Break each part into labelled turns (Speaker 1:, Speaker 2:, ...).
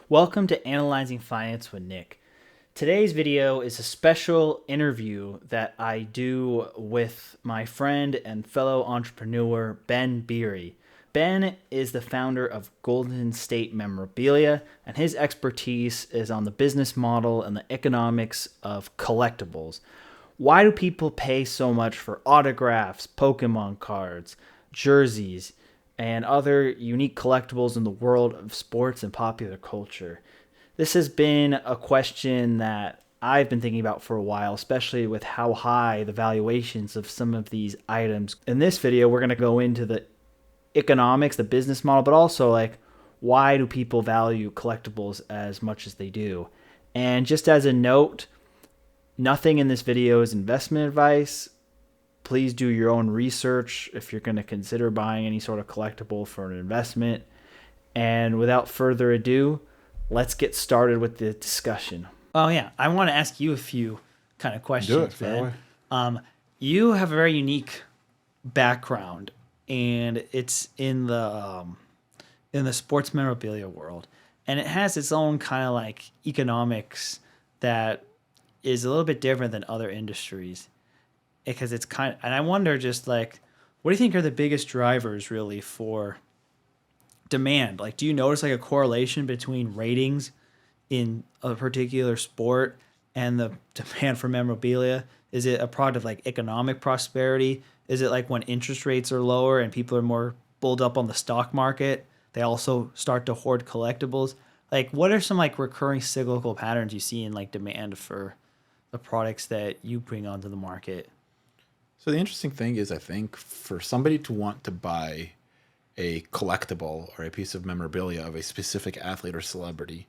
Speaker 1: Welcome to Analyzing Finance with Nick. Today's video is a special interview that I do with my friend and fellow entrepreneur, Ben Beery. Ben is the founder of Golden State Memorabilia, and his expertise is on the business model and the economics of collectibles. Why do people pay so much for autographs, Pokémon cards, jerseys, and other unique collectibles in the world of sports and popular culture? This has been a question that I've been thinking about for a while, especially with how high the valuations of some of these items. In this video, we're going to go into the economics, the business model, but also like why do people value collectibles as much as they do? And just as a note, nothing in this video is investment advice. Please do your own research if you're going to consider buying any sort of collectible for an investment. And without further ado, let's get started with the discussion. Oh yeah, I want to ask you a few kind of questions, Ben. You have a very unique background, and it's in the sports memorabilia world, and it has its own kind of like economics that is a little bit different than other industries, because it's kind of, and I wonder just like, what do you think are the biggest drivers really for demand? Like, do you notice like a correlation between ratings in a particular sport and the demand for memorabilia? Is it a product of like economic prosperity? Is it like when interest rates are lower and people are more bulled up on the stock market, they also start to hoard collectibles? Like, what are some like recurring cyclical patterns you see in like demand for the products that you bring onto the market?
Speaker 2: So the interesting thing is, I think for somebody to want to buy a collectible or a piece of memorabilia of a specific athlete or celebrity,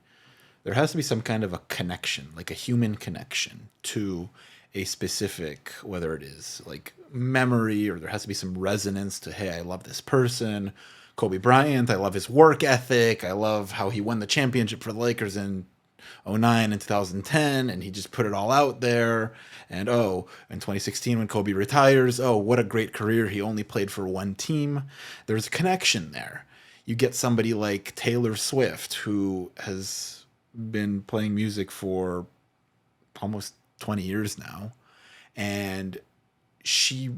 Speaker 2: there has to be some kind of a connection, like a human connection to a specific, whether it is like memory, or there has to be some resonance to, hey, I love this person. Kobe Bryant, I love his work ethic. I love how he won the championship for the Lakers in 2009 and 2010, and he just put it all out there. And in 2016 when Kobe retires, what a great career. He only played for one team. There's a connection there. You get somebody like Taylor Swift, who has been playing music for almost 20 years now, and she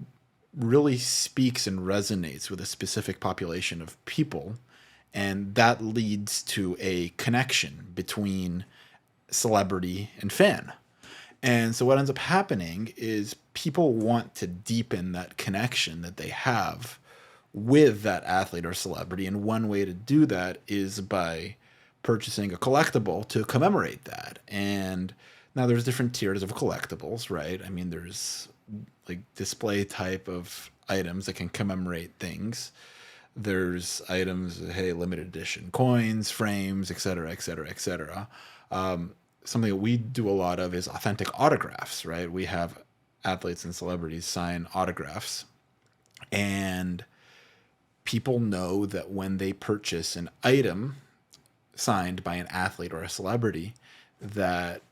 Speaker 2: really speaks and resonates with a specific population of people, and that leads to a connection between celebrity and fan. And so what ends up happening is people want to deepen that connection that they have with that athlete or celebrity, and one way to do that is by purchasing a collectible to commemorate that. And now there's different tiers of collectibles, right? I mean, there's like display type of items that can commemorate things. There's items, hey, limited edition coins, frames, etc., etc., etc. Something that we do a lot of is authentic autographs, right? We have athletes and celebrities sign autographs, and people know that when they purchase an item signed by an athlete or a celebrity, that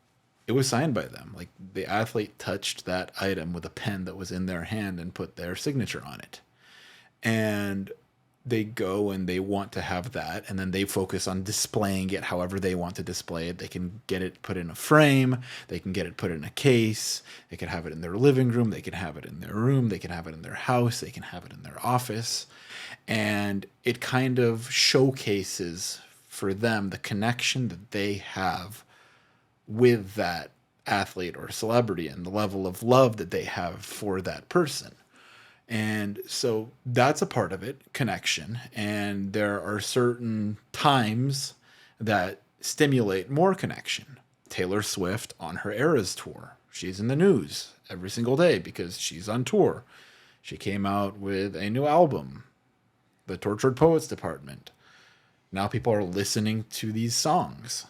Speaker 2: it was signed by them. Like, the athlete touched that item with a pen that was in their hand and put their signature on it. And they go and they want to have that, and then they focus on displaying it however they want to display it. They can get it put in a frame, they can get it put in a case, they can have it in their living room, they can have it in their room, they can have it in their house, they can have it in their office. And it kind of showcases for them the connection that they have with that athlete or celebrity and the level of love that they have for that person. And so that's a part of it, connection. And there are certain times that stimulate more connection. Taylor Swift on her Eras tour, she's in the news every single day because she's on tour. She came out with a new album, The Tortured Poets Department. Now people are listening to these songs.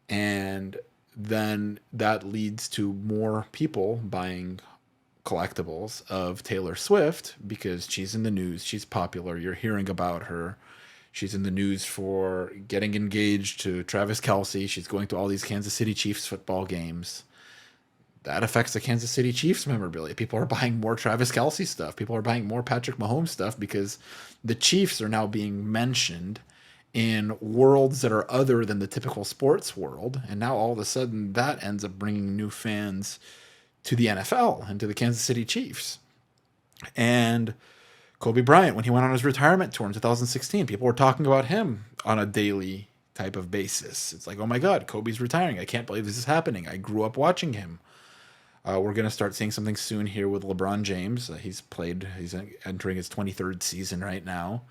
Speaker 2: And then that leads to more people buying collectibles of Taylor Swift because she's in the news, she's popular, you're hearing about her. She's in the news for getting engaged to Travis Kelce. She's going to all these Kansas City Chiefs football games. That affects the Kansas City Chiefs memorabilia. People are buying more Travis Kelce stuff. People are buying more Patrick Mahomes stuff because the Chiefs are now being mentioned in worlds that are other than the typical sports world. And now all of a sudden that ends up bringing new fans to the NFL and to the Kansas City Chiefs. And Kobe Bryant, when he went on his retirement tour in 2016, people were talking about him on a daily type of basis. It's like, oh my God, Kobe's retiring. I can't believe this is happening. I grew up watching him. We're going to start seeing something soon here with LeBron James. He's entering his 23rd season right now.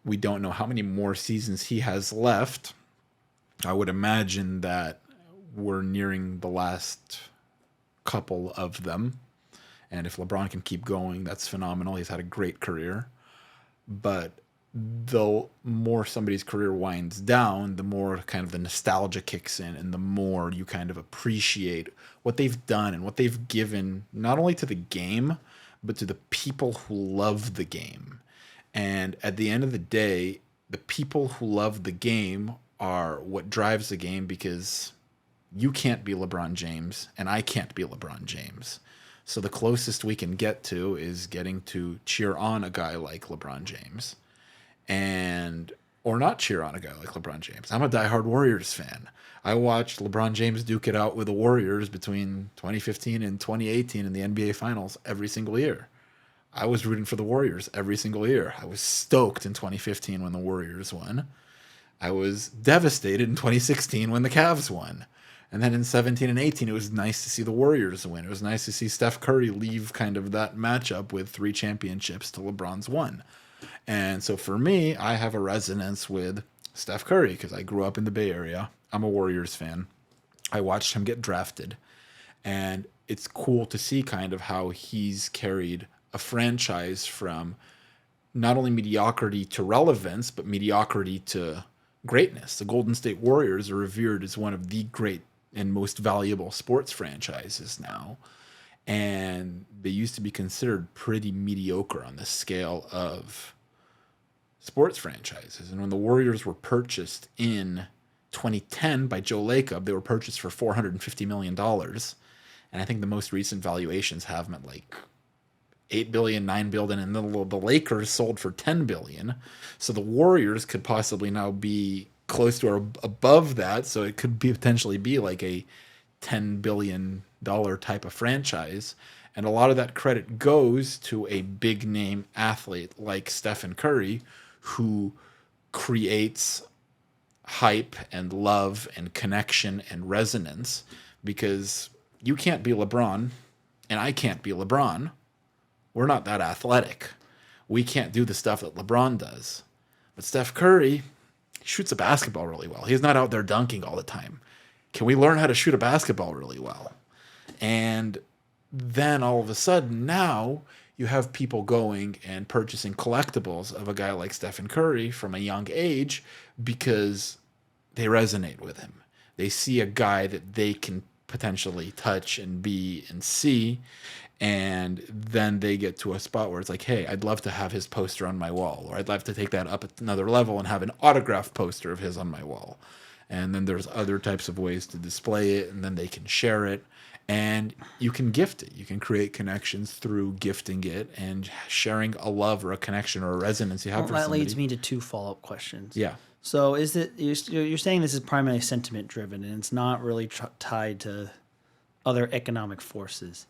Speaker 2: We don't know how many more seasons he has left. I would imagine that we're nearing the last couple of them. And if LeBron can keep going, that's phenomenal. He's had a great career. But the more somebody's career winds down, the more kind of the nostalgia kicks in, and the more you kind of appreciate what they've done and what they've given, not only to the game, but to the people who love the game. And at the end of the day, the people who love the game are what drives the game, because you can't be LeBron James and I can't be LeBron James. So the closest we can get to is getting to cheer on a guy like LeBron James, or not cheer on a guy like LeBron James. I'm a diehard Warriors fan. I watched LeBron James duke it out with the Warriors between 2015 and 2018 in the NBA Finals every single year. I was rooting for the Warriors every single year. I was stoked in 2015 when the Warriors won. I was devastated in 2016 when the Cavs won. And then in 17 and 18, it was nice to see the Warriors win. It was nice to see Steph Curry leave kind of that matchup with 3 championships to LeBron's 1. And so for me, I have a resonance with Steph Curry because I grew up in the Bay Area. I'm a Warriors fan. I watched him get drafted. And it's cool to see kind of how he's carried a franchise from not only mediocrity to relevance, but mediocrity to greatness. The Golden State Warriors are revered as one of the great and most valuable sports franchises now. And they used to be considered pretty mediocre on the scale of sports franchises. And when the Warriors were purchased in 2010 by Joe Lacob, they were purchased for $450 million. And I think the most recent valuations have them at like $8 billion, $9 billion, and the Lakers sold for $10 billion. So the Warriors could possibly now be close to or above that. So it could potentially be like a $10 billion type of franchise. And a lot of that credit goes to a big name athlete like Stephen Curry, who creates hype and love and connection and resonance, because you can't be LeBron and I can't be LeBron. We're not that athletic. We can't do the stuff that LeBron does. But Steph Curry shoots a basketball really well. He's not out there dunking all the time. Can we learn how to shoot a basketball really well? And then all of a sudden now you have people going and purchasing collectibles of a guy like Stephen Curry from a young age because they resonate with him. They see a guy that they can potentially touch and be and see. And then they get to a spot where it's like, hey, I'd love to have his poster on my wall, or I'd love to take that up another level and have an autographed poster of his on my wall. And then there's other types of ways to display it, and then they can share it, and you can gift it. You can create connections through gifting it and sharing a love or a connection or a resonance you have for somebody.
Speaker 1: That leads me to 2 follow-up questions.
Speaker 2: Yeah.
Speaker 1: So is it you're saying this is primarily sentiment driven and it's not really tied to other economic forces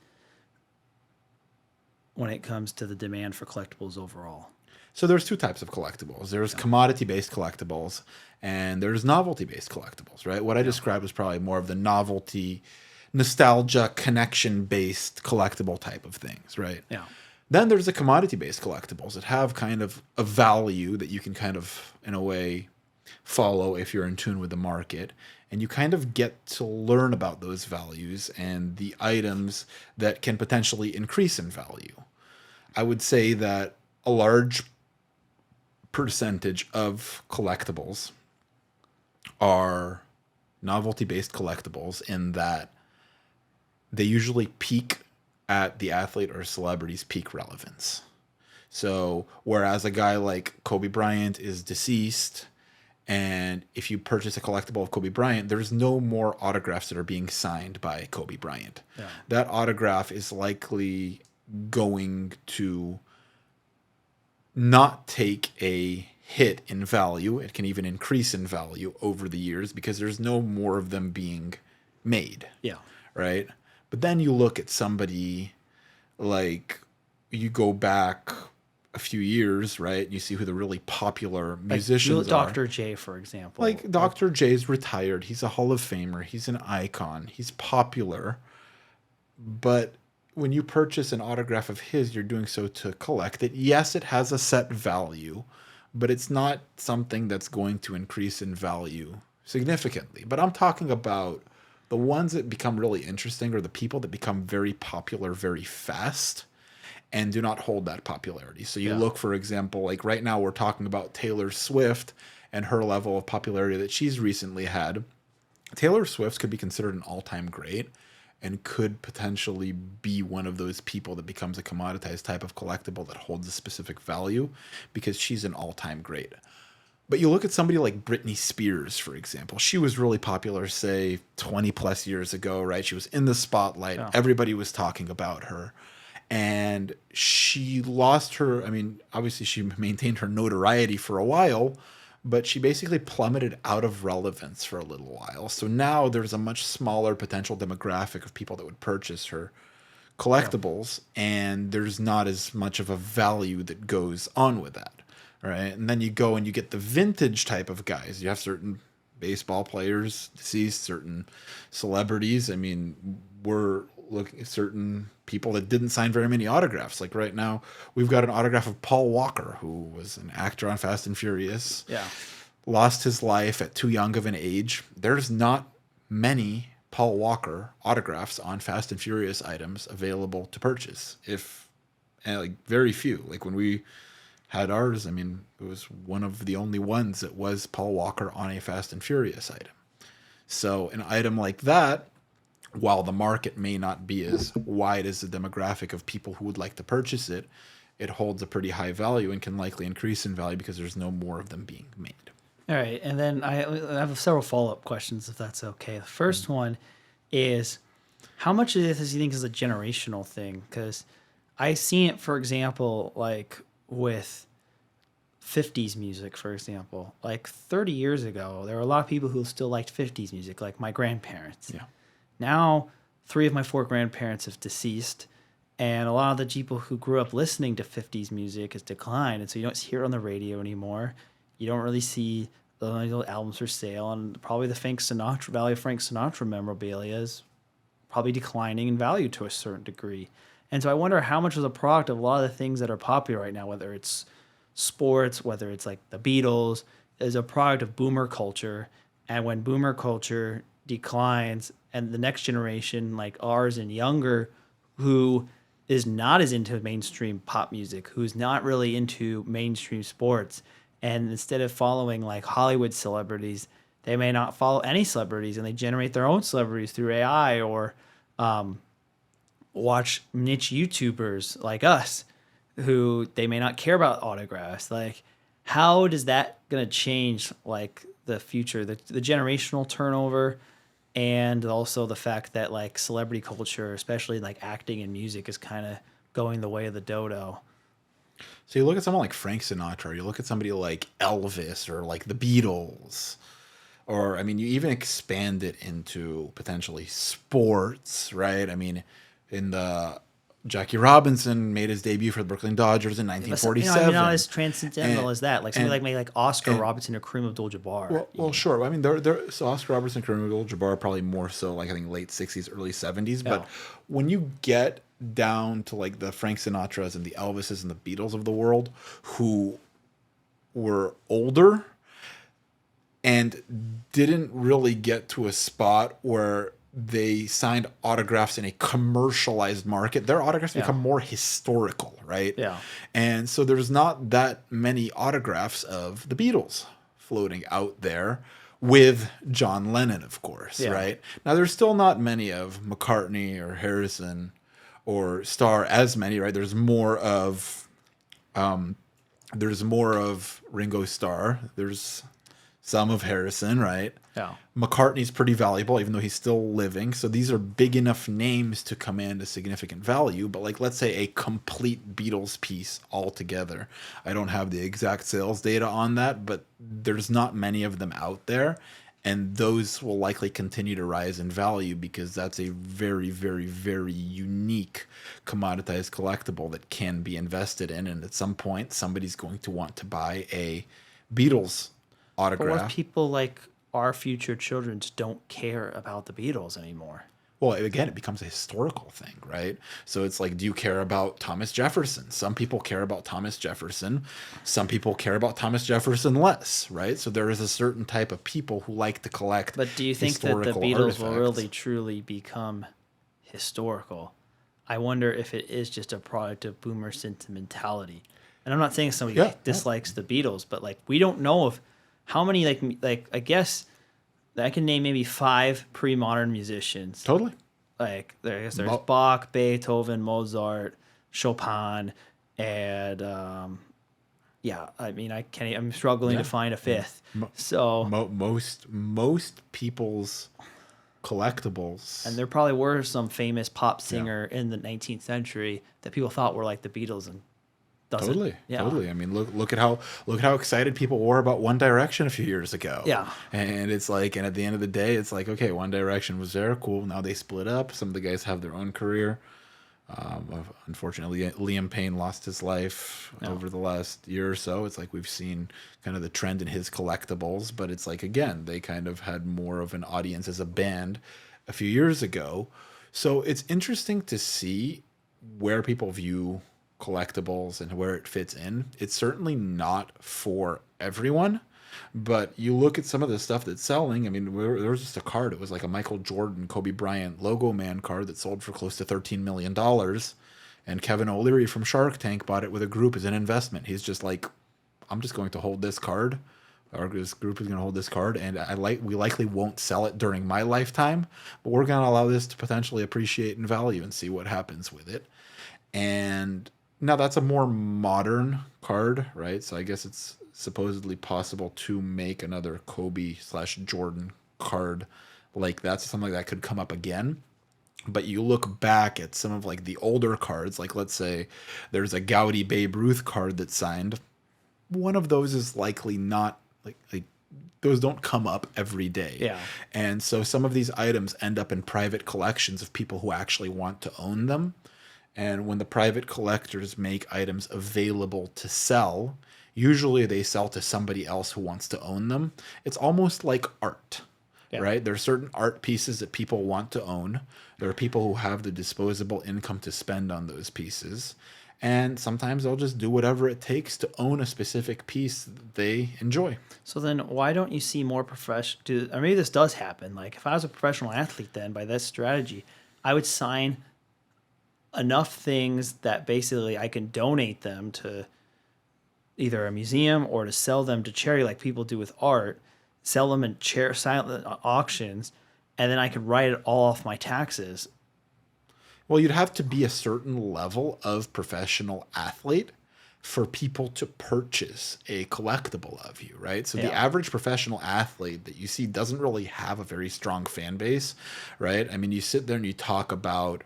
Speaker 1: when it comes to the demand for collectibles overall?
Speaker 2: So there's 2 types of collectibles. There's commodity-based collectibles and there's novelty-based collectibles, right? What I described was probably more of the novelty, nostalgia, connection-based collectible type of things, right?
Speaker 1: Yeah.
Speaker 2: Then there's the commodity-based collectibles that have kind of a value that you can kind of, in a way, follow if you're in tune with the market. And you kind of get to learn about those values and the items that can potentially increase in value. I would say that a large percentage of collectibles are novelty-based collectibles in that they usually peak at the athlete or celebrity's peak relevance. So whereas a guy like Kobe Bryant is deceased, and if you purchase a collectible of Kobe Bryant, there's no more autographs that are being signed by Kobe Bryant. Yeah. That autograph is likely going to not take a hit in value. It can even increase in value over the years because there's no more of them being made.
Speaker 1: Yeah.
Speaker 2: Right. But then you look at somebody like, you go back a few years, right? You see who the really popular musicians
Speaker 1: like
Speaker 2: are.
Speaker 1: Dr. J, for example.
Speaker 2: Like Dr. J's retired. He's a Hall of Famer. He's an icon. He's popular. But when you purchase an autograph of his, you're doing so to collect it. Yes, it has a set value, but it's not something that's going to increase in value significantly. But I'm talking about the ones that become really interesting, or the people that become very popular very fast and do not hold that popularity. So you look, for example, like right now we're talking about Taylor Swift and her level of popularity that she's recently had. Taylor Swift could be considered an all-time great and could potentially be one of those people that becomes a commoditized type of collectible that holds a specific value because she's an all-time great. But you look at somebody like Britney Spears, for example. She was really popular, say, 20 plus years ago, right? She was in the spotlight. Yeah. Everybody was talking about her. And she lost her, I mean, obviously she maintained her notoriety for a while, but she basically plummeted out of relevance for a little while. So now there's a much smaller potential demographic of people that would purchase her collectibles, and there's not as much of a value that goes on with that, right? And then you go and you get the vintage type of guys. You have certain baseball players, deceased, certain celebrities. I mean, we're looking at certain people that didn't sign very many autographs. Like right now, we've got an autograph of Paul Walker, who was an actor on Fast and Furious.
Speaker 1: Yeah.
Speaker 2: Lost his life at too young of an age. There's not many Paul Walker autographs on Fast and Furious items available to purchase. Like very few. Like when we had ours, I mean, it was one of the only ones that was Paul Walker on a Fast and Furious item. So an item like that, while the market may not be as wide as the demographic of people who would like to purchase it, it holds a pretty high value and can likely increase in value because there's no more of them being made.
Speaker 1: All right. And then I have several follow-up questions, if that's okay. The first one is, how much of this do you think is a generational thing? Because I see it, for example, like with 50s music, for example. Like 30 years ago, there were a lot of people who still liked 50s music, like my grandparents.
Speaker 2: Yeah.
Speaker 1: Now, 3 of my 4 grandparents have deceased, and a lot of the people who grew up listening to 50s music has declined, and so you don't hear it on the radio anymore. You don't really see the albums for sale, and probably the Value of Frank Sinatra memorabilia is probably declining in value to a certain degree. And so I wonder how much was a product of a lot of the things that are popular right now, whether it's sports, whether it's like the Beatles, is a product of boomer culture. And when boomer culture declines, and the next generation, like ours and younger, who is not as into mainstream pop music, who's not really into mainstream sports, and instead of following like Hollywood celebrities, they may not follow any celebrities, and they generate their own celebrities through AI, or watch niche YouTubers like us, who they may not care about autographs. Like, how is that going to change like the future, the generational turnover, and also the fact that like celebrity culture, especially like acting and music, is kind of going the way of the dodo?
Speaker 2: So you look at someone like Frank Sinatra, you look at somebody like Elvis or like the Beatles, or I mean, you even expand it into potentially sports, right? I mean, Jackie Robinson made his debut for the Brooklyn Dodgers in 1947.
Speaker 1: I mean, not as transcendental as that. Like somebody like Oscar Robertson or Kareem Abdul-Jabbar.
Speaker 2: Well, sure. I mean, so Oscar Robertson, Kareem Abdul-Jabbar are probably more so like I think late 60s, early 70s. But when you get down to like the Frank Sinatras and the Elvises and the Beatles of the world, who were older and didn't really get to a spot where they signed autographs in a commercialized market, their autographs become more historical, right?
Speaker 1: Yeah.
Speaker 2: And so there's not that many autographs of the Beatles floating out there, with John Lennon, of course, right? Now, there's still not many of McCartney or Harrison or Starr, as many, right? There's more of Ringo Starr. There's some of Harrison, right?
Speaker 1: Yeah.
Speaker 2: McCartney's pretty valuable, even though he's still living. So these are big enough names to command a significant value. But like, let's say a complete Beatles piece altogether. I don't have the exact sales data on that, but there's not many of them out there. And those will likely continue to rise in value because that's a very, very, very unique commoditized collectible that can be invested in. And at some point, somebody's going to want to buy a Beatles
Speaker 1: But what if
Speaker 2: autograph.
Speaker 1: people like our future children just don't care about the Beatles anymore?
Speaker 2: Well, again, it becomes a historical thing, right? So it's like, do you care about Thomas Jefferson? Some people care about Thomas Jefferson. Some people care about Thomas Jefferson less, right? So there is a certain type of people who like to collect
Speaker 1: But do you think that the
Speaker 2: historical
Speaker 1: Beatles will
Speaker 2: artifacts.
Speaker 1: really truly become historical? I wonder if it is just a product of boomer sentimentality. And I'm not saying somebody
Speaker 2: Yeah,
Speaker 1: dislikes the Beatles, but like we don't know if how many like I guess I can name maybe 5 pre-modern musicians.
Speaker 2: Totally.
Speaker 1: Like there's
Speaker 2: Mo-
Speaker 1: Bach, Beethoven, Mozart, Chopin, and yeah, I mean I'm struggling to find a fifth. So
Speaker 2: most people's collectibles.
Speaker 1: and there probably were some famous pop singer in the 19th century that people thought were like the Beatles and doesn't.
Speaker 2: Totally,
Speaker 1: Yeah.
Speaker 2: totally. I mean, look at how excited people were about One Direction a few years ago.
Speaker 1: Yeah.
Speaker 2: And it's like, and at the end of the day, it's like, okay, One Direction was there, cool. Now they split up. Some of the guys have their own career. Unfortunately, Liam Payne lost his life over the last year or so. It's like we've seen kind of the trend in his collectibles, but it's like, again, they kind of had more of an audience as a band a few years ago. So it's interesting to see where people view collectibles and where it fits in. It's certainly not for everyone, but you look at some of the stuff that's selling. I mean, there was just a card. It was like a Michael Jordan, Kobe Bryant Logo Man card that sold for close to $13 million. And Kevin O'Leary from Shark Tank bought it with a group as an investment. He's just like, I'm just going to hold this card. This group is going to hold this card, and we likely won't sell it during my lifetime, but we're going to allow this to potentially appreciate in value and see what happens with it. And now that's a more modern card, right? So I guess it's supposedly possible to make another Kobe/Jordan card like that. So something like that could come up again. But you look back at some of like the older cards, like let's say there's a Gaudy Babe Ruth card that's signed. One of those is likely not like those don't come up every day.
Speaker 1: Yeah.
Speaker 2: And so some of these items end up in private collections of people who actually want to own them. And when the private collectors make items available to sell, usually they sell to somebody else who wants to own them. It's almost like art, right? There are certain art pieces that people want to own. There are people who have the disposable income to spend on those pieces. And sometimes they'll just do whatever it takes to own a specific piece that they enjoy.
Speaker 1: So then why don't you see more professional, or maybe this does happen. Like if I was a professional athlete then by this strategy, I would sign enough things that basically I can donate them to either a museum or to sell them to charity like people do with art, sell them in silent auctions, and then I could write it all off my taxes.
Speaker 2: Well, you'd have to be a certain level of professional athlete for people to purchase a collectible of you, right? So the average professional athlete that you see doesn't really have a very strong fan base, right? I mean, you sit there and you talk about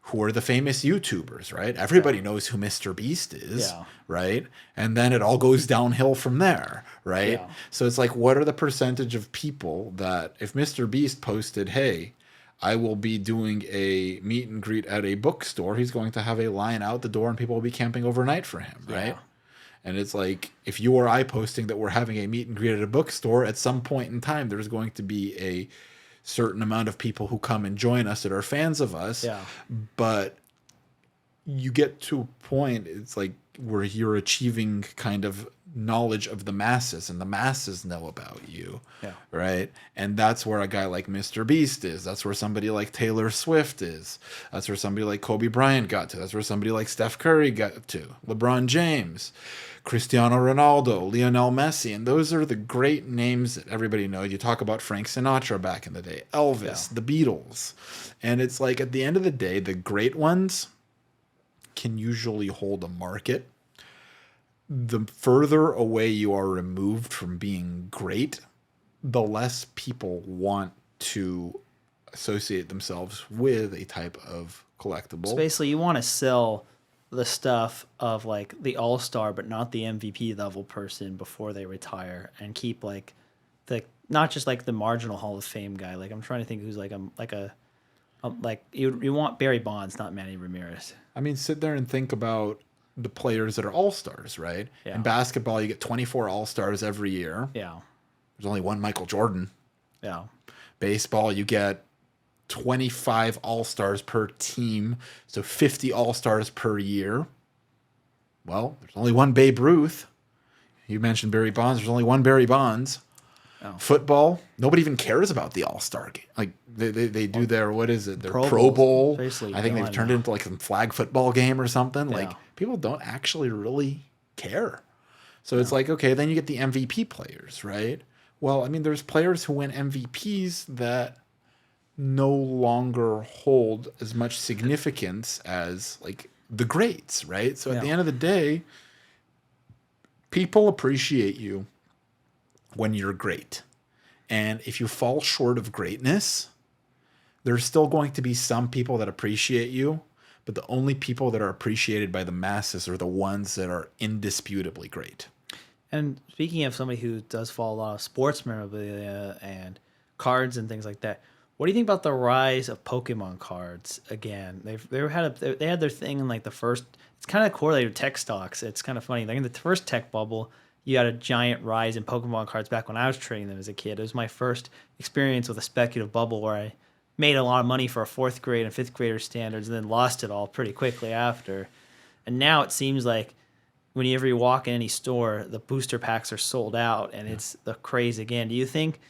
Speaker 2: who are the famous YouTubers, right? Everybody knows who Mr. Beast is, right? And then it all goes downhill from there, right? So it's like, what are the percentage of people that if Mr. Beast posted, hey, I will be doing a meet and greet at a bookstore, he's going to have a line out the door and people will be camping overnight for him, right? And it's like, if you or I posting that we're having a meet and greet at a bookstore, at some point in time, there's going to be a certain amount of people who come and join us that are fans of us. But you get to a point, it's like where you're achieving kind of knowledge of the masses and the masses know about you, right? And that's where a guy like Mr. Beast is. That's where somebody like Taylor Swift is. That's where somebody like Kobe Bryant got to. That's where somebody like Steph Curry got to. LeBron James, Cristiano Ronaldo, Lionel Messi, and those are the great names that everybody knows. You talk about Frank Sinatra back in the day, Elvis, the Beatles, and it's like at the end of the day, the great ones can usually hold a market. The further away you are removed from being great, the less people want to associate themselves with a type of collectible.
Speaker 1: So basically, you want to sell the stuff of like the all-star, but not the MVP level person before they retire, and keep like the not just like the marginal Hall of Fame guy. Like I'm trying to think who's like like you want Barry Bonds, not Manny Ramirez.
Speaker 2: I mean, sit there and think about the players that are all-stars, right?
Speaker 1: Yeah.
Speaker 2: In basketball, you get 24 all-stars every year.
Speaker 1: Yeah.
Speaker 2: There's only one Michael Jordan.
Speaker 1: Yeah.
Speaker 2: Baseball, you get 25 all-stars per team, so 50 all-stars per year. Well, there's only one Babe Ruth. You mentioned Barry Bonds. There's only one Barry Bonds.
Speaker 1: Oh.
Speaker 2: Football, nobody even cares about the all-star game. Like they do their, what is it? Their Pro Bowl. I think they've turned it into like some flag football game or something. Yeah. Like people don't actually really care. So it's like, okay, then you get the MVP players, right? Well, I mean, there's players who win MVPs that no longer hold as much significance as like the greats, right? So at the end of the day, people appreciate you when you're great. And if you fall short of greatness, there's still going to be some people that appreciate you, but the only people that are appreciated by the masses are the ones that are indisputably great.
Speaker 1: And speaking of somebody who does follow a lot of sports memorabilia and cards and things like that, what do you think about the rise of Pokemon cards again? They had their thing in like the first. It's kind of correlated with tech stocks. It's kind of funny. Like in the first tech bubble, you had a giant rise in Pokemon cards back when I was trading them as a kid. It was my first experience with a speculative bubble where I made a lot of money for a fourth grade and fifth grader standards, and then lost it all pretty quickly after. And now it seems like whenever you walk in any store, the booster packs are sold out, and it's the craze again. Do you think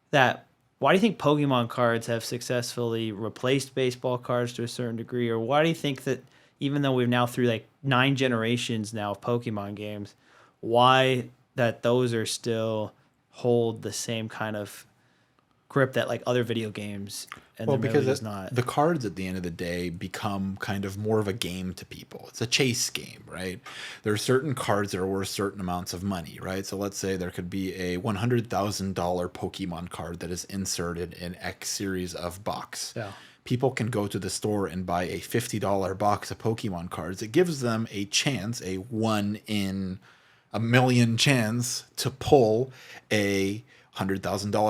Speaker 1: that? Why do you think Pokemon cards have successfully replaced baseball cards to a certain degree? Or why do you think that even though we've now through like 9 generations now of Pokemon games, why that those are still hold the same kind of grip that like other video games and
Speaker 2: well,
Speaker 1: because it's not.
Speaker 2: The cards at the end of the day become kind of more of a game to people. It's a chase game, right? There are certain cards that are worth certain amounts of money, right? So let's say there could be a $100,000 Pokemon card that is inserted in X series of box.
Speaker 1: Yeah.
Speaker 2: People can go to the store and buy a $50 box of Pokemon cards. It gives them a chance, a 1 in a million chance to pull a $100,000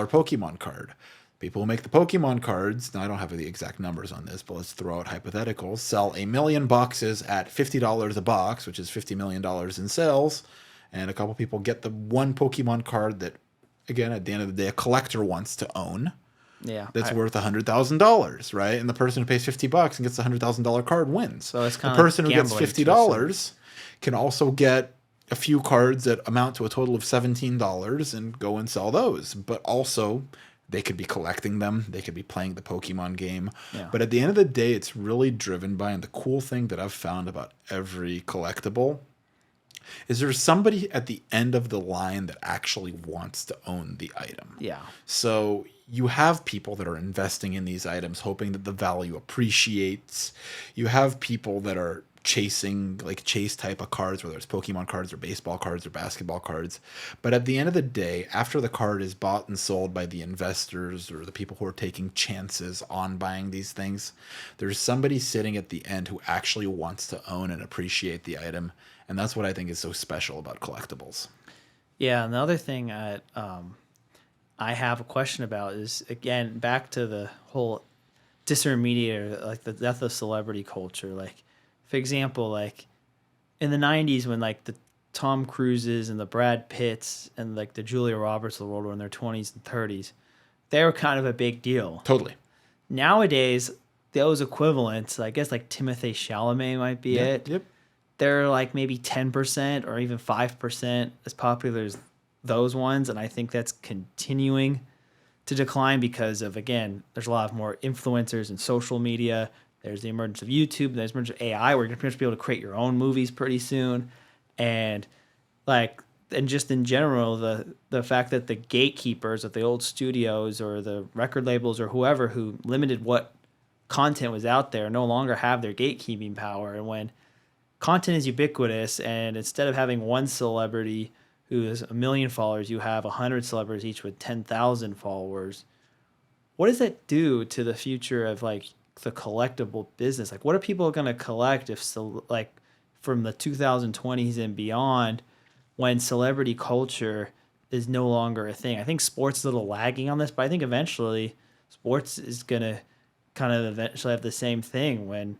Speaker 2: Pokemon card. People who make the Pokemon cards, now I don't have the exact numbers on this, but let's throw out hypotheticals, sell 1 million boxes at $50 a box, which is $50 million in sales, and a couple people get the one Pokemon card that, again, at the end of the day, a collector wants to own.
Speaker 1: Yeah,
Speaker 2: that's worth $100,000, right? And the person who pays $50 and gets the $100,000 card wins.
Speaker 1: So it's kind
Speaker 2: the person who gets $50 can also get a few cards that amount to a total of $17 and go and sell those. But also, they could be collecting them. They could be playing the Pokemon game. Yeah. But at the end of the day, it's really driven by, and the cool thing that I've found about every collectible is there's somebody at the end of the line that actually wants to own the item. Yeah. So you have people that are investing in these items, hoping that the value appreciates. You have people that are chasing, like chase type of cards, whether it's Pokemon cards or baseball cards or basketball cards. But at the end of the day, after the card is bought and sold by the investors or the people who are taking chances on buying these things, there's somebody sitting at the end who actually wants to own and appreciate the item. And that's what I think is so special about collectibles.
Speaker 1: Yeah, and the other thing I have a question about is, again, back to the whole disintermediate, like the death of celebrity culture. Like, for example, like in the 90s when like the Tom Cruises and the Brad Pitts and like the Julia Roberts of the world were in their 20s and 30s, they were kind of a big deal.
Speaker 2: Totally.
Speaker 1: Nowadays, those equivalents, I guess like Timothée Chalamet might be it.
Speaker 2: Yep.
Speaker 1: They're like maybe 10% or even 5% as popular as those ones. And I think that's continuing to decline because of, again, there's a lot of more influencers and social media. There's the emergence of YouTube. There's the emergence of AI where you're going to pretty much be able to create your own movies pretty soon. And like, and just in general, the fact that the gatekeepers of the old studios or the record labels or whoever who limited what content was out there no longer have their gatekeeping power. And when content is ubiquitous, and instead of having one celebrity who has 1 million followers, you have 100 celebrities each with 10,000 followers. What does that do to the future of like the collectible business? Like, what are people going to collect if so, like from the 2020s and beyond, when celebrity culture is no longer a thing? I think sports is a little lagging on this, but I think eventually sports is going to kind of eventually have the same thing when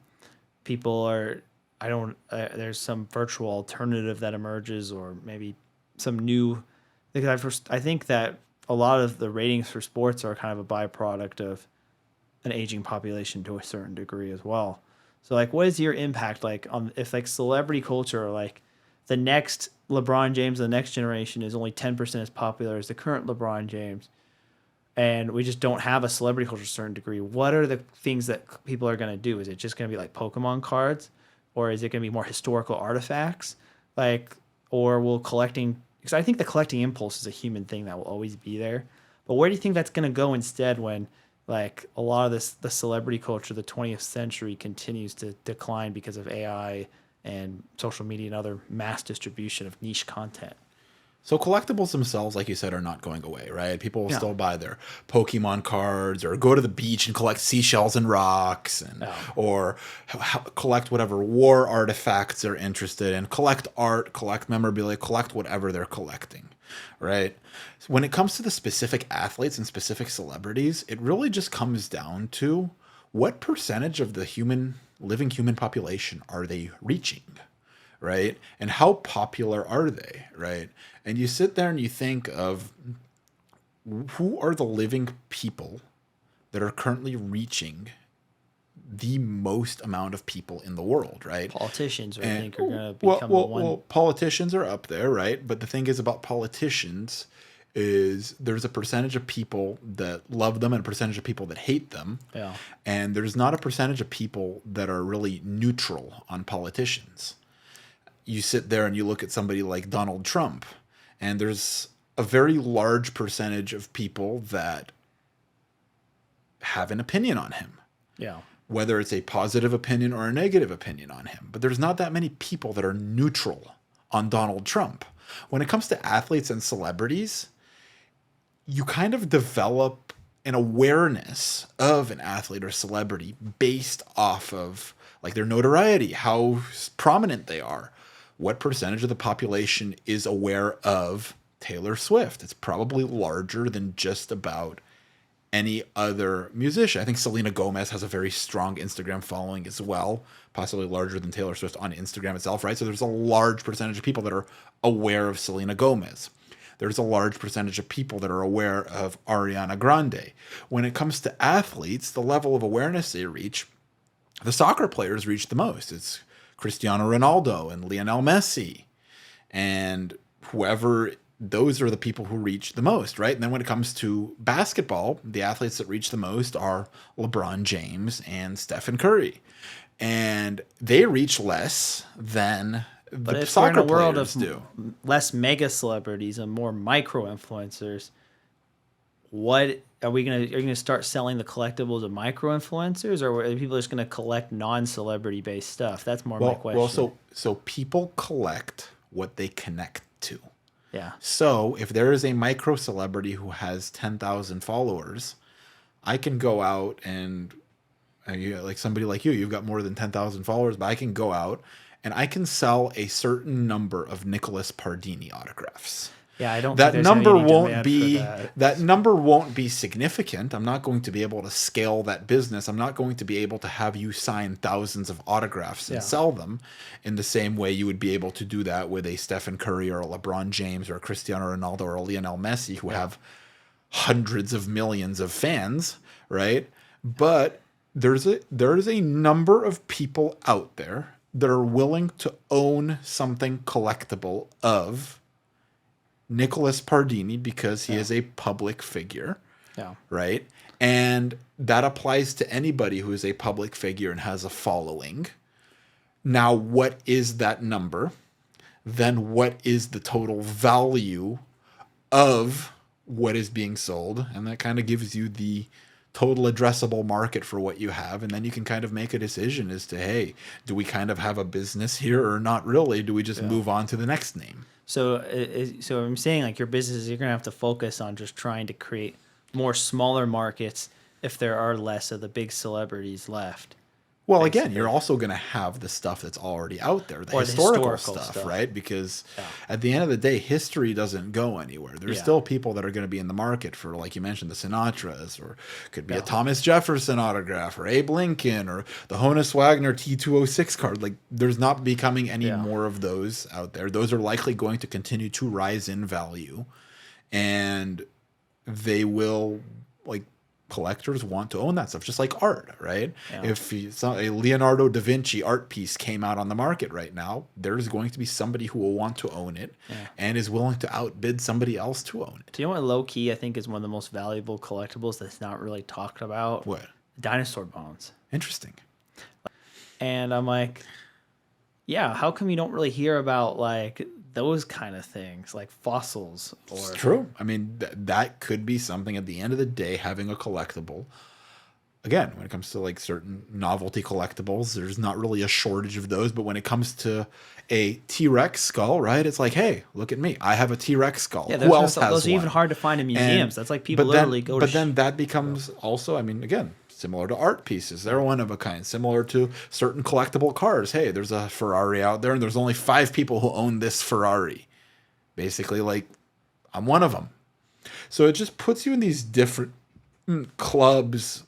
Speaker 1: people are, I don't, there's some virtual alternative that emerges, or maybe some new, because I think that a lot of the ratings for sports are kind of a byproduct of an aging population to a certain degree as well. So like, what is your impact like on if like celebrity culture, or like the next LeBron James, the next generation is only 10% as popular as the current LeBron James, and we just don't have a celebrity culture to a certain degree? What are the things that people are going to do? Is it just going to be like Pokemon cards, or is it going to be more historical artifacts? Like, or will collecting, because I think the collecting impulse is a human thing that will always be there. But where do you think that's going to go instead when like a lot of this, the celebrity culture of the 20th century continues to decline because of AI and social media and other mass distribution of niche content?
Speaker 2: So collectibles themselves, like you said, are not going away, right? People will still buy their Pokemon cards, or go to the beach and collect seashells and rocks, and or collect whatever war artifacts they're interested in, collect art, collect memorabilia, collect whatever they're collecting, right? So when it comes to the specific athletes and specific celebrities, it really just comes down to what percentage of the living human population are they reaching, right? And how popular are they, right? And you sit there and you think of who are the living people that are currently reaching the most amount of people in the world, right?
Speaker 1: Politicians, I think, are going to become the one.
Speaker 2: Well, politicians are up there, right? But the thing is about politicians is there's a percentage of people that love them and a percentage of people that hate them.
Speaker 1: Yeah.
Speaker 2: And there's not a percentage of people that are really neutral on politicians. You sit there and you look at somebody like Donald Trump, and there's a very large percentage of people that have an opinion on him.
Speaker 1: Yeah.
Speaker 2: Whether it's a positive opinion or a negative opinion on him. But there's not that many people that are neutral on Donald Trump. When it comes to athletes and celebrities, you kind of develop an awareness of an athlete or celebrity based off of like their notoriety, how prominent they are. What percentage of the population is aware of Taylor Swift? It's probably larger than just about any other musician. I think Selena Gomez has a very strong Instagram following as well, possibly larger than Taylor Swift on Instagram itself, right? So there's a large percentage of people that are aware of Selena Gomez. There's a large percentage of people that are aware of Ariana Grande. When it comes to athletes, the level of awareness they reach, the soccer players reach the most. It's Cristiano Ronaldo and Lionel Messi, and whoever, those are the people who reach the most, right? And then when it comes to basketball, the athletes that reach the most are LeBron James and Stephen Curry, and they reach less than the soccer players do.
Speaker 1: Less mega celebrities and more micro influencers. What are we gonna? Are you gonna start selling the collectibles of micro influencers, or are people just gonna collect non-celebrity based stuff? That's more my question.
Speaker 2: Well, so people collect what they connect to.
Speaker 1: Yeah.
Speaker 2: So if there is a micro celebrity who has 10,000 followers, I can go out and like somebody like you've got more than 10,000 followers, but I can go out and I can sell a certain number of Nicholas Pardini autographs.
Speaker 1: Yeah, I don't.
Speaker 2: That
Speaker 1: think
Speaker 2: number
Speaker 1: any
Speaker 2: won't be
Speaker 1: that
Speaker 2: number won't be significant. I'm not going to be able to scale that business. I'm not going to be able to have you sign thousands of autographs and sell them in the same way you would be able to do that with a Stephen Curry or a LeBron James or a Cristiano Ronaldo or a Lionel Messi, who have hundreds of millions of fans, right? But there is a number of people out there that are willing to own something collectible of Nicholas Pardini because he is a public figure, right? And that applies to anybody who is a public figure and has a following. Now, what is that number? Then what is the total value of what is being sold? And that kind of gives you the total addressable market for what you have, and then you can kind of make a decision as to, hey, do we kind of have a business here or not really? Do we just move on to the next name?
Speaker 1: So I'm saying like your business, you're gonna have to focus on just trying to create more smaller markets if there are less of the big celebrities left.
Speaker 2: Well, again, you're also going to have the stuff that's already out there, the historical stuff, right? Because at the end of the day, history doesn't go anywhere. There's still people that are going to be in the market for, like you mentioned, the Sinatras, or could be a Thomas Jefferson autograph, or Abe Lincoln, or the Honus Wagner T206 card. Like, there's not becoming any more of those out there. Those are likely going to continue to rise in value, and they will, like, collectors want to own that stuff, just like art, right? If a Leonardo da Vinci art piece came out on the market right now, there's going to be somebody who will want to own it and is willing to outbid somebody else to own it.
Speaker 1: Do you know what low key I think is one of the most valuable collectibles that's not really talked about?
Speaker 2: What?
Speaker 1: Dinosaur bones.
Speaker 2: Interesting.
Speaker 1: And I'm like, yeah, how come you don't really hear about like those kind of things, like fossils? Or
Speaker 2: it's true. I mean, that could be something at the end of the day, having a collectible. Again, when it comes to like certain novelty collectibles, there's not really a shortage of those. But when it comes to a T-Rex skull, right? It's like, hey, look at me. I have a T-Rex skull.
Speaker 1: Yeah,
Speaker 2: who else has
Speaker 1: those
Speaker 2: one?
Speaker 1: are even hard to find in museums. That's like people literally go to...
Speaker 2: But then that becomes also, I mean, again, similar to art pieces. They're one of a kind. Similar to certain collectible cars. Hey, there's a Ferrari out there, and there's only 5 people who own this Ferrari. Basically, like, I'm one of them. So it just puts you in these different clubs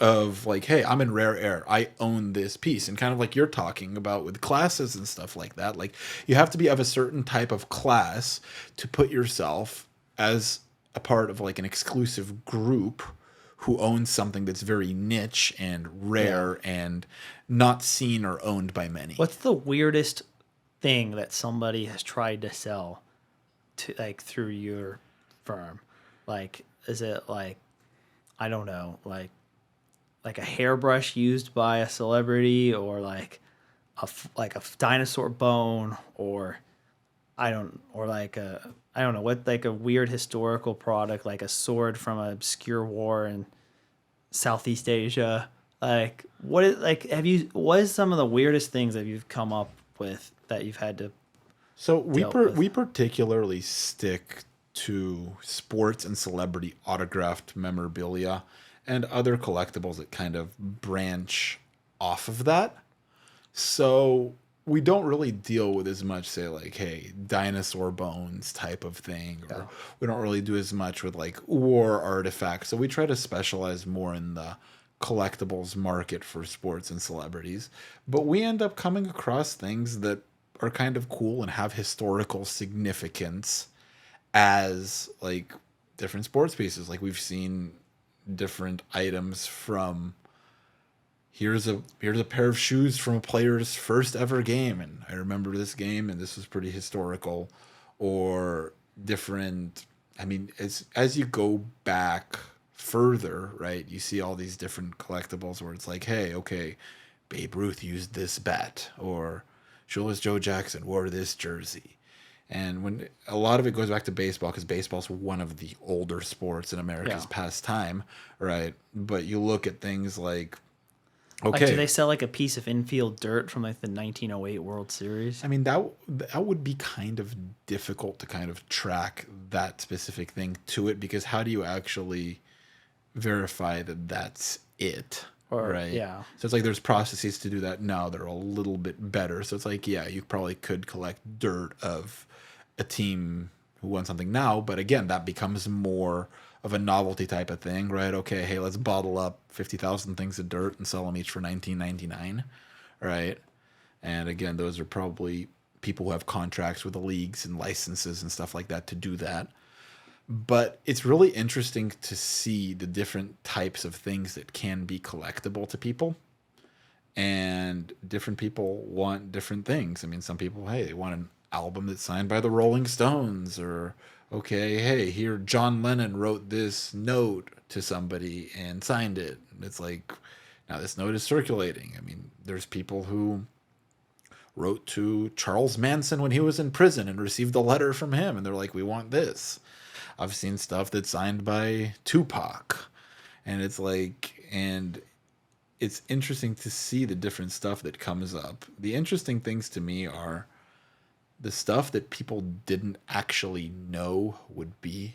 Speaker 2: of like, hey, I'm in rare air. I own this piece. And kind of like you're talking about with classes and stuff like that. Like, you have to be of a certain type of class to put yourself as a part of like an exclusive group who owns something that's very niche and rare and not seen or owned by many.
Speaker 1: What's the weirdest thing that somebody has tried to sell to, like, through your firm? Like, is it like, I don't know, like a hairbrush used by a celebrity, or like a dinosaur bone, or I don't know what, like a weird historical product, like a sword from an obscure war in Southeast Asia. Like, what is some of the weirdest things that you've come up with that you've had to...
Speaker 2: So we particularly stick to sports and celebrity autographed memorabilia and other collectibles that kind of branch off of that. So we don't really deal with as much, say, like, hey, dinosaur bones type of thing, or we don't really do as much with like war artifacts. So we try to specialize more in the collectibles market for sports and celebrities, but we end up coming across things that are kind of cool and have historical significance as like different sports pieces. Like, we've seen different items from, here's a pair of shoes from a player's first ever game, and I remember this game and this was pretty historical. Or different, I mean, as you go back further, right, you see all these different collectibles where it's like, hey, okay, Babe Ruth used this bat, or Shoeless Joe Jackson wore this jersey. And when a lot of it goes back to baseball, because baseball's one of the older sports in America's pastime, right? But you look at things like, okay,
Speaker 1: like, do they sell like a piece of infield dirt from like the 1908 World Series?
Speaker 2: I mean, that would be kind of difficult to kind of track that specific thing to it, because how do you actually verify that that's it? Right.
Speaker 1: Yeah.
Speaker 2: So it's like there's processes to do that now that are a little bit better. So it's like, yeah, you probably could collect dirt of a team who won something now, but again, that becomes more of a novelty type of thing, right? Okay, hey, let's bottle up 50,000 things of dirt and sell them each for $19.99, right? And again, those are probably people who have contracts with the leagues and licenses and stuff like that to do that. But it's really interesting to see the different types of things that can be collectible to people. And different people want different things. I mean, some people, hey, they want an album that's signed by the Rolling Stones, or, okay, hey, here John Lennon wrote this note to somebody and signed it. It's like, now this note is circulating. I mean, there's people who wrote to Charles Manson when he was in prison and received a letter from him, and they're like, we want this. I've seen stuff that's signed by Tupac, And it's like, and it's interesting to see the different stuff that comes up. The interesting things to me are the stuff that people didn't actually know would be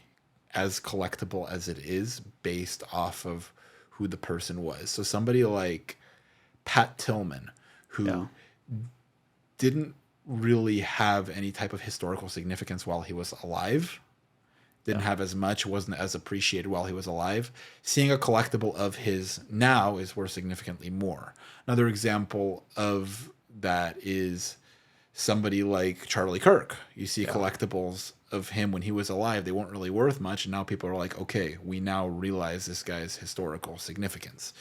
Speaker 2: as collectible as it is based off of who the person was. So somebody like Pat Tillman, who
Speaker 1: Yeah.
Speaker 2: didn't really have any type of historical significance while he was alive, didn't have as much, wasn't as appreciated while he was alive. Seeing a collectible of his now is worth significantly more. Another example of that is somebody like Charlie Kirk. You see collectibles of him when he was alive, they weren't really worth much, and now people are like, okay, we now realize this guy's historical significance.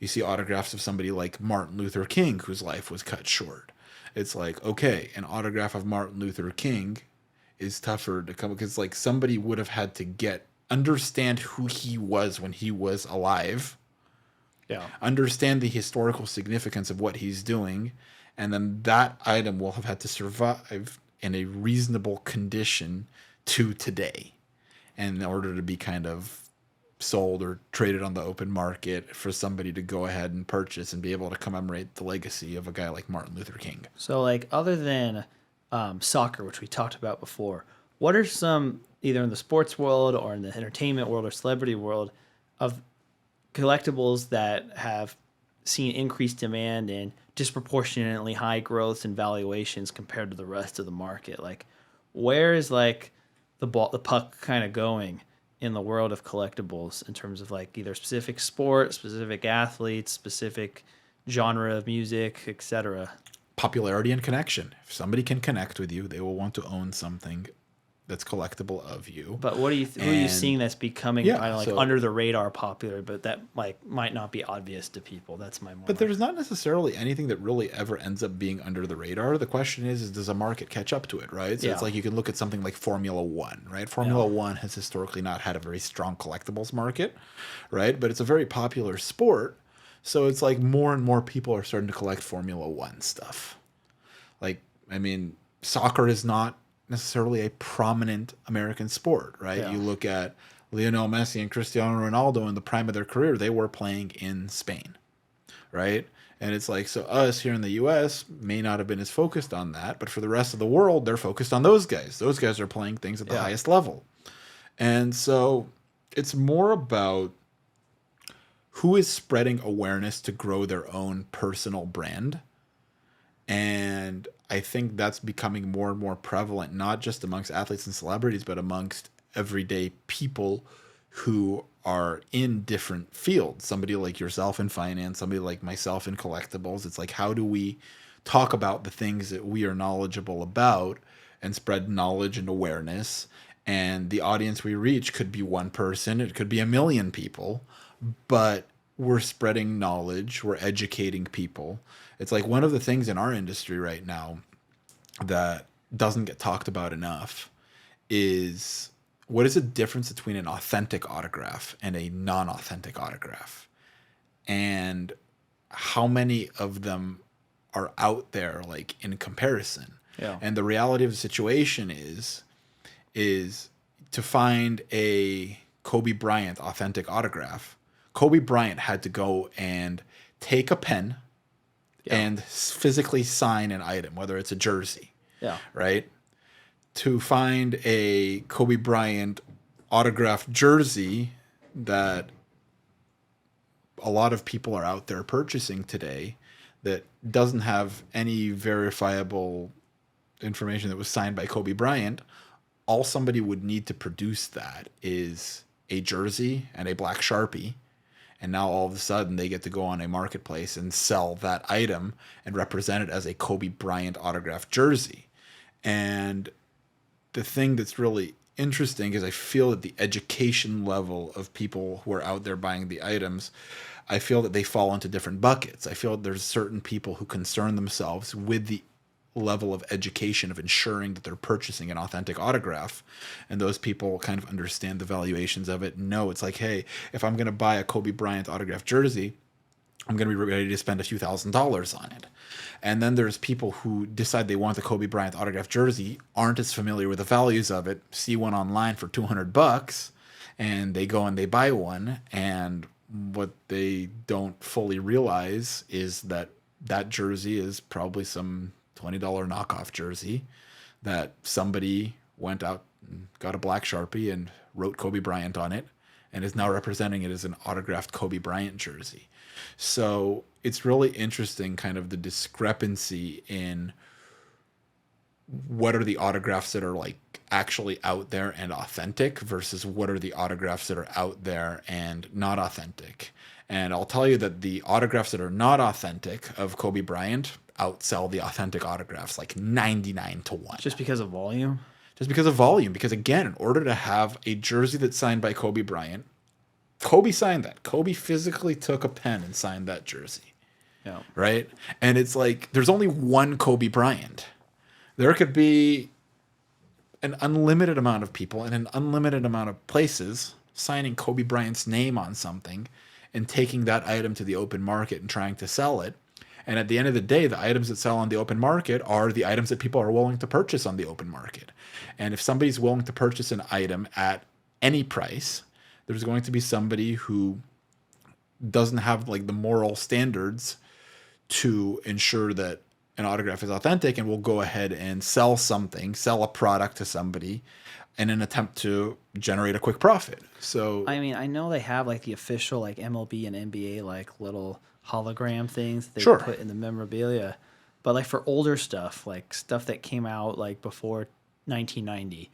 Speaker 2: You see autographs of somebody like Martin Luther King, whose life was cut short. It's like, okay, an autograph of Martin Luther King is tougher to come, because like somebody would have had to understand who he was when he was alive, understand the historical significance of what he's doing, and then that item will have had to survive in a reasonable condition to today, and in order to be kind of sold or traded on the open market for somebody to go ahead and purchase and be able to commemorate the legacy of a guy like Martin Luther King.
Speaker 1: So, like, other than soccer, which we talked about before, what are some, either in the sports world or in the entertainment world or celebrity world, of collectibles that have seen increased demand and disproportionately high growth and valuations compared to the rest of the market? Like, where is like the puck kind of going in the world of collectibles in terms of like either specific sport, specific athletes, specific genre of music, etc.?
Speaker 2: Popularity and connection. If somebody can connect with you, they will want to own something that's collectible of you.
Speaker 1: But what are you who are you seeing that's becoming kind of like
Speaker 2: so,
Speaker 1: under the radar popular, but that like might not be obvious to people? That's my.
Speaker 2: But there's not necessarily anything that really ever ends up being under the radar. The question is does a market catch up to it, right? So it's like you can look at something like Formula One, right? Formula One has historically not had a very strong collectibles market, right? But it's a very popular sport. So it's like more and more people are starting to collect Formula One stuff. Like, I mean, soccer is not necessarily a prominent American sport, right? You look at Lionel Messi and Cristiano Ronaldo in the prime of their career, they were playing in Spain, right? And it's like, so us here in the US may not have been as focused on that, but for the rest of the world, they're focused on those guys. Those guys are playing things at the highest level. And so it's more about who is spreading awareness to grow their own personal brand. And I think that's becoming more and more prevalent, not just amongst athletes and celebrities, but amongst everyday people who are in different fields. Somebody like yourself in finance, somebody like myself in collectibles. It's like, how do we talk about the things that we are knowledgeable about and spread knowledge and awareness? And the audience we reach could be one person, it could be a million people, but we're spreading knowledge, we're educating people. It's like one of the things in our industry right now that doesn't get talked about enough is, what is the difference between an authentic autograph and a non-authentic autograph? And how many of them are out there, like, in comparison? And the reality of the situation is to find a Kobe Bryant authentic autograph, Kobe Bryant had to go and take a pen and physically sign an item, whether it's a jersey, right? To find a Kobe Bryant autographed jersey that a lot of people are out there purchasing today that doesn't have any verifiable information that was signed by Kobe Bryant, all somebody would need to produce that is a jersey and a black Sharpie. And now all of a sudden they get to go on a marketplace and sell that item and represent it as a Kobe Bryant autographed jersey. And the thing that's really interesting is I feel that the education level of people who are out there buying the items, I feel that they fall into different buckets. I feel that there's certain people who concern themselves with the level of education of ensuring that they're purchasing an authentic autograph, and those people kind of understand the valuations of it and know it's like, hey, if I'm going to buy a Kobe Bryant autographed jersey, I'm going to be ready to spend a few $1,000s on it. And then there's people who decide they want the Kobe Bryant autographed jersey, aren't as familiar with the values of it, see one online for $200, and they go and they buy one, and what they don't fully realize is that that jersey is probably some $20 knockoff jersey that somebody went out and got a black Sharpie and wrote Kobe Bryant on it and is now representing it as an autographed Kobe Bryant jersey. So it's really interesting, kind of the discrepancy in what are the autographs that are like actually out there and authentic versus what are the autographs that are out there and not authentic. And I'll tell you that the autographs that are not authentic of Kobe Bryant outsell the authentic autographs like 99 to 1.
Speaker 1: Just because of volume?
Speaker 2: Just because of volume. Because again, in order to have a jersey that's signed by Kobe Bryant, Kobe signed that. Kobe physically took a pen and signed that jersey.
Speaker 1: Yeah.
Speaker 2: Right? And it's like, there's only one Kobe Bryant. There could be an unlimited amount of people in an unlimited amount of places signing Kobe Bryant's name on something and taking that item to the open market and trying to sell it. And at the end of the day, the items that sell on the open market are the items that people are willing to purchase on the open market. And if somebody's willing to purchase an item at any price, there's going to be somebody who doesn't have like the moral standards to ensure that an autograph is authentic and will go ahead and sell a product to somebody in an attempt to generate a quick profit. So
Speaker 1: I mean, I know they have like the official like MLB and NBA like little hologram things they
Speaker 2: Sure.
Speaker 1: put in the memorabilia, but like for older stuff, like stuff that came out like before 1990,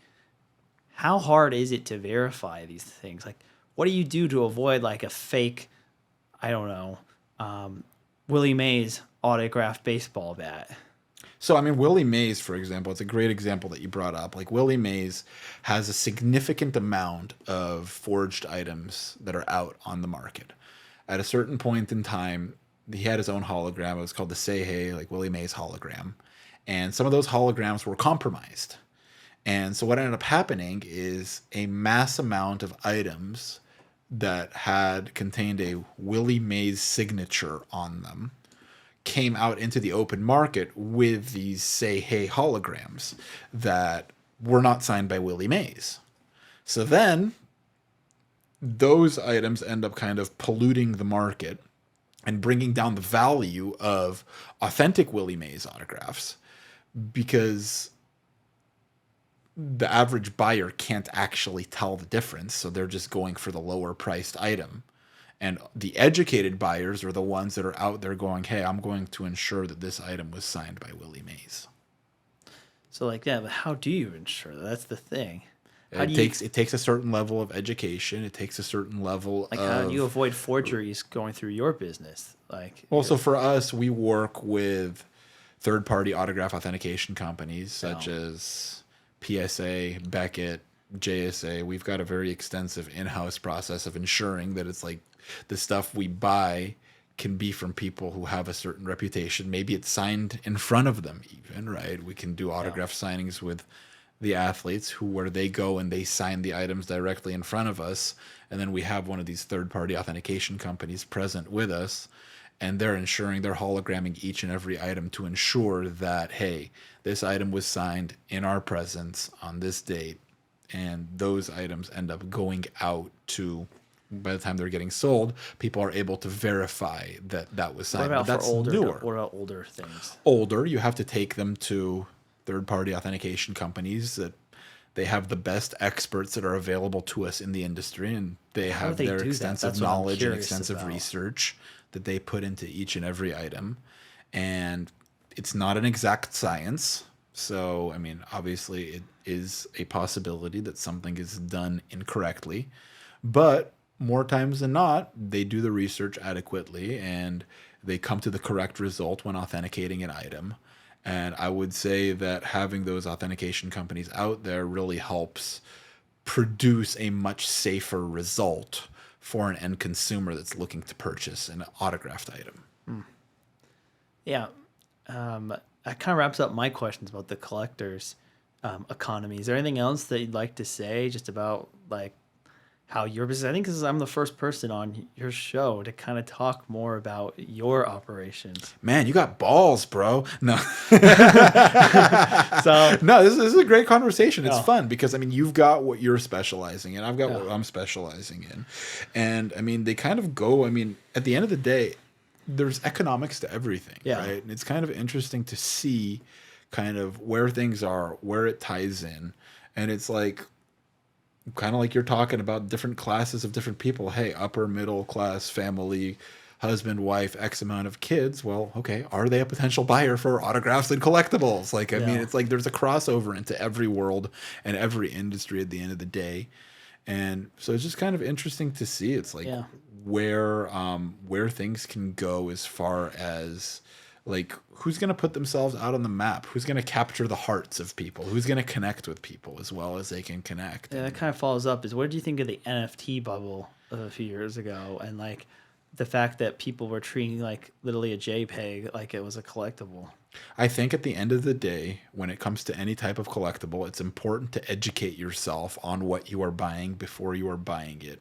Speaker 1: how hard is it to verify these things? Like, what do you do to avoid like a fake, I don't know, Willie Mays autographed baseball bat?
Speaker 2: So, I mean, Willie Mays, for example, it's a great example that you brought up. Like, Willie Mays has a significant amount of forged items that are out on the market. At a certain point in time, he had his own hologram. It was called the Say Hey, like Willie Mays hologram. And some of those holograms were compromised. And so what ended up happening is a mass amount of items that had contained a Willie Mays signature on them came out into the open market with these Say Hey holograms that were not signed by Willie Mays. So then those items end up kind of polluting the market and bringing down the value of authentic Willie Mays autographs because the average buyer can't actually tell the difference. So they're just going for the lower priced item. And the educated buyers are the ones that are out there going, hey, I'm going to ensure that this item was signed by Willie Mays.
Speaker 1: So like, yeah, but how do you ensure that? That's the thing.
Speaker 2: It takes a certain level of education. It takes a certain level
Speaker 1: like
Speaker 2: of...
Speaker 1: how do you avoid forgeries going through your business? Like,
Speaker 2: Well, so for us, we work with third-party autograph authentication companies such as PSA, Beckett, JSA. We've got a very extensive in-house process of ensuring that it's like the stuff we buy can be from people who have a certain reputation. Maybe it's signed in front of them even, right? We can do autograph signings with the athletes where they go and they sign the items directly in front of us. And then we have one of these third-party authentication companies present with us, and they're ensuring they're hologramming each and every item to ensure that, hey, this item was signed in our presence on this date. And those items end up going out to, by the time they're getting sold, people are able to verify that that was signed.
Speaker 1: what about
Speaker 2: But that's
Speaker 1: for older?
Speaker 2: newer.
Speaker 1: What about older things?
Speaker 2: Older, you have to take them to third-party authentication companies that they have the best experts that are available to us in the industry, and they
Speaker 1: How do
Speaker 2: have
Speaker 1: they
Speaker 2: their
Speaker 1: do that?
Speaker 2: extensive
Speaker 1: That's what I'm
Speaker 2: knowledge and
Speaker 1: curious
Speaker 2: extensive
Speaker 1: about.
Speaker 2: research that they put into each and every item. And it's not an exact science. So, I mean, obviously it is a possibility that something is done incorrectly, but more times than not, they do the research adequately and they come to the correct result when authenticating an item. And I would say that having those authentication companies out there really helps produce a much safer result for an end consumer that's looking to purchase an autographed item.
Speaker 1: Yeah. That kind of wraps up my questions about the collector's economy. Is there anything else that you'd like to say just about like how your business. I think I'm the first person on your show to kind of talk more about your operations.
Speaker 2: Man, you got balls, bro. No.
Speaker 1: So
Speaker 2: No, this is a great conversation. It's
Speaker 1: Oh.
Speaker 2: fun because I mean you've got what you're specializing in. I've got
Speaker 1: Yeah.
Speaker 2: what I'm specializing in. And I mean they kind of go, I mean, at the end of the day, there's economics to everything,
Speaker 1: Yeah.
Speaker 2: right? And it's kind of interesting to see kind of where things are, where it ties in. And it's like kind of like you're talking about different classes of different people. Hey, upper middle class family, husband, wife, X amount of kids. Well, okay, are they a potential buyer for autographs and collectibles? Like, I mean,
Speaker 1: Yeah.
Speaker 2: it's like there's a crossover into every world and every industry at the end of the day. And so it's just kind of interesting to see. It's like
Speaker 1: Yeah.
Speaker 2: where things can go as far as like who's going to put themselves out on the map, who's going to capture the hearts of people, who's going to connect with people as well as they can connect.
Speaker 1: Yeah, that kind of follows up is what did you think of the NFT bubble of a few years ago, and like the fact that people were treating like literally a JPEG like it was a collectible?
Speaker 2: I think at the end of the day, when it comes to any type of collectible, it's important to educate yourself on what you are buying before you are buying it,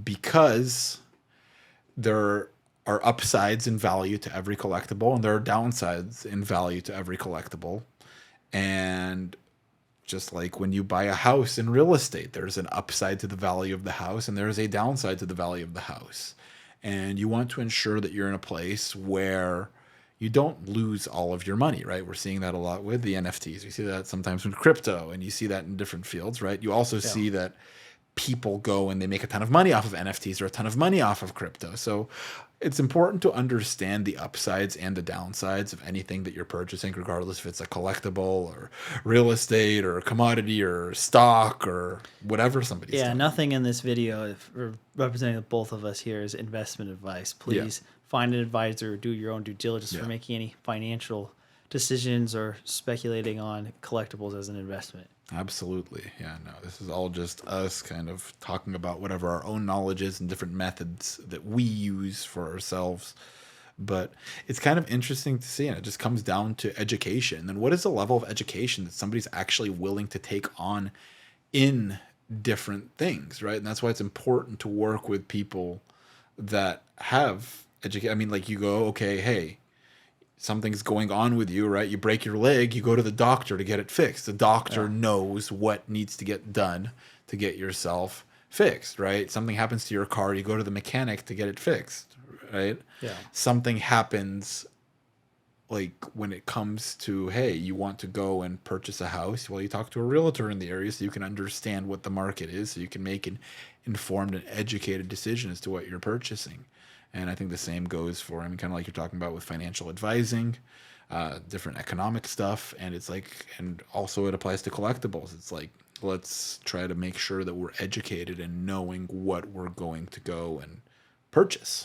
Speaker 2: because there are upsides in value to every collectible and there are downsides in value to every collectible. And just like when you buy a house in real estate, there's an upside to the value of the house and there's a downside to the value of the house. And you want to ensure that you're in a place where you don't lose all of your money, right? We're seeing that a lot with the NFTs. We see that sometimes with crypto, and you see that in different fields, right? You also see that people go and they make a ton of money off of NFTs or a ton of money off of crypto. So it's important to understand the upsides and the downsides of anything that you're purchasing, regardless if it's a collectible or real estate or a commodity or stock or whatever somebody's
Speaker 1: Yeah,
Speaker 2: doing.
Speaker 1: nothing in this video, if we're representing both of us here, is investment advice. Please find an advisor, do your own due diligence for making any financial decisions or speculating on collectibles as an investment.
Speaker 2: Absolutely. Yeah, no, this is all just us kind of talking about whatever our own knowledge is and different methods that we use for ourselves. But it's kind of interesting to see, and it just comes down to education. And what is the level of education that somebody's actually willing to take on in different things, right? And that's why it's important to work with people that have education. I mean, like you go, okay, hey, something's going on with you, right? You break your leg, you go to the doctor to get it fixed. The doctor knows what needs to get done to get yourself fixed, right? Something happens to your car, you go to the mechanic to get it fixed, right?
Speaker 1: Yeah.
Speaker 2: Something happens like when it comes to, hey, you want to go and purchase a house. Well, you talk to a realtor in the area so you can understand what the market is, so you can make an informed and educated decision as to what you're purchasing. And I think the same goes for, I mean, kind of like you're talking about with financial advising, different economic stuff. And it's like, and also it applies to collectibles. It's like, let's try to make sure that we're educated and knowing what we're going to go and purchase.